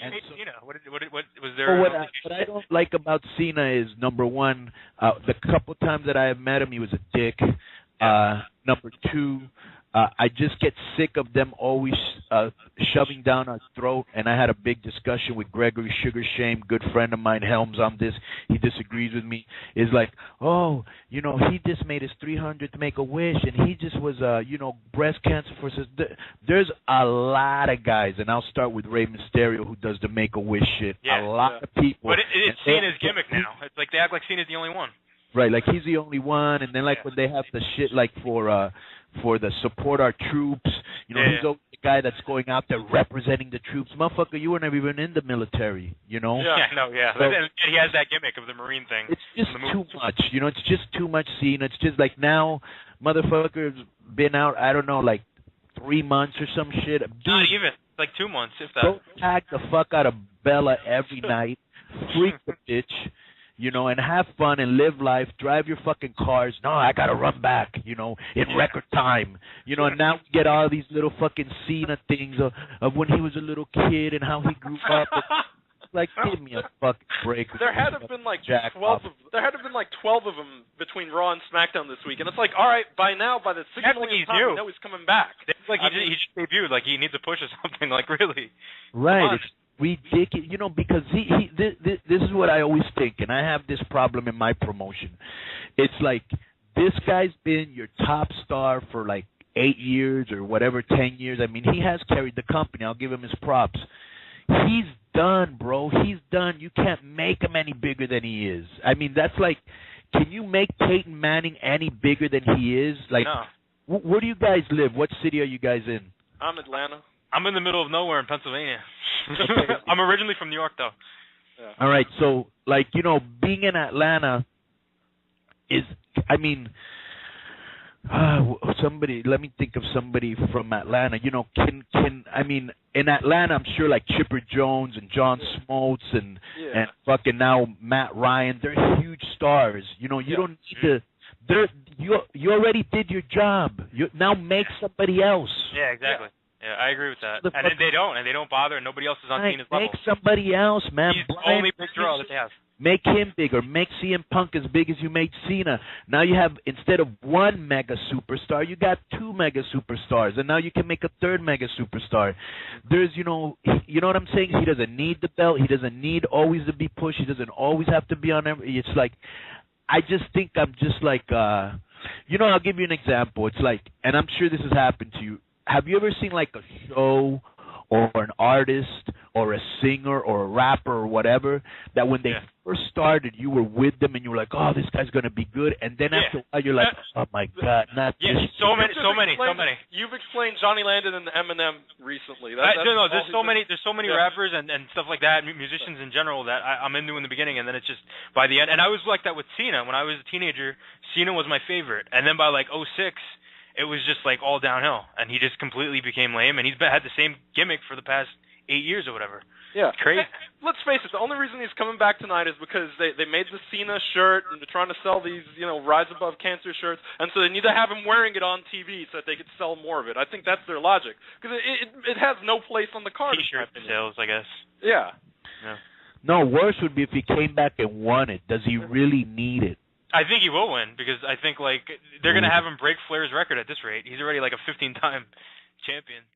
do you hate Cena? What was Well, there? what I don't like about Cena is, number one, the couple times that I have met him, he was a dick. Number two, I just get sick of them always shoving down our throat. And I had a big discussion with Gregory Sugar Shame, good friend of mine, Helms, on this. He disagrees with me. Is like, oh, you know, he just made his 300th Make-A-Wish, and he just was, you know, breast cancer for his. There's a lot of guys, and I'll start with Rey Mysterio, who does the Make-A-Wish shit. Yeah, a lot of people. But it's Cena's gimmick now. It's like they act like Cena's the only one. Right, like he's the only one, and then like when they have the shit like for the support our troops, you know, he's always the guy that's going out there representing the troops. Motherfucker, you were never even in the military, you know? So, and he has that gimmick of the Marine thing. It's just too much, you know, it's just too much Cena. It's just like now, motherfucker's been out, I don't know, like 3 months or some shit. Dude, not even, like 2 months, if that. Go tag the fuck out of Bella every night, freak the bitch. You know, and have fun and live life. Drive your fucking cars. No, I gotta run back. You know, in record time. You know, and now we get all these little fucking Cena things of when he was a little kid and how he grew up. Like, give me a fucking break. There had to have been like 12. There had to have been like 12 of them between Raw and SmackDown this week, and it's like, all right, by the 6th time, we know he's coming back. It's like he just debuted. Like he needs a push or something. Like really. Right. It's ridiculous, you know, because this is what I always think, and I have this problem in my promotion. It's like this guy's been your top star for like 8 years or whatever, 10 years. I mean, he has carried the company. I'll give him his props. He's done, bro. He's done. You can't make him any bigger than he is. I mean, that's like, can you make Peyton Manning any bigger than he is? Like, no. Where do you guys live? What city are you guys in? I'm Atlanta. I'm in the middle of nowhere in Pennsylvania. I'm originally from New York, though. Yeah. All right, so, like, you know, being in Atlanta is, I mean, let me think of somebody from Atlanta. You know, I mean, in Atlanta, I'm sure, like, Chipper Jones and John Smoltz and fucking now Matt Ryan, they're huge stars. You know, you don't need to, you already did your job. Now make somebody else. Yeah, exactly. Yeah, I agree with that. And they don't bother, and nobody else is on Cena's level. Make somebody else, man. He's the only big draw that they have. Make him bigger. Make CM Punk as big as you made Cena. Now you have, instead of one mega superstar, you got 2 mega superstars, and now you can make a 3rd mega superstar. There's, you know what I'm saying? He doesn't need the belt. He doesn't need always to be pushed. He doesn't always have to be on every. It's like, I just think I'm just like, you know, I'll give you an example. It's like, and I'm sure this has happened to you. Have you ever seen like a show or an artist or a singer or a rapper or whatever that when they first started, you were with them and you were like, oh, this guy's going to be good. And then after a while, you're like, oh, my God, not this. So many. You've explained Johnny Landon and Eminem recently. No, there's so many rappers and stuff like that, musicians in general that I'm into in the beginning, and then it's just by the end. And I was like that with Cena. When I was a teenager, Cena was my favorite. And then by like 2006, it was just like all downhill, and he just completely became lame, and he's had the same gimmick for the past 8 years or whatever. Yeah. It's crazy. Let's face it, the only reason he's coming back tonight is because they made the Cena shirt, and they're trying to sell these, you know, Rise Above Cancer shirts, and so they need to have him wearing it on TV so that they could sell more of it. I think that's their logic, because it has no place on the card. T-shirt sales, I guess. Yeah. No, worse would be if he came back and won it. Does he really need it? I think he will win, because I think, like, they're going to have him break Flair's record at this rate. He's already, like, a 15-time champion.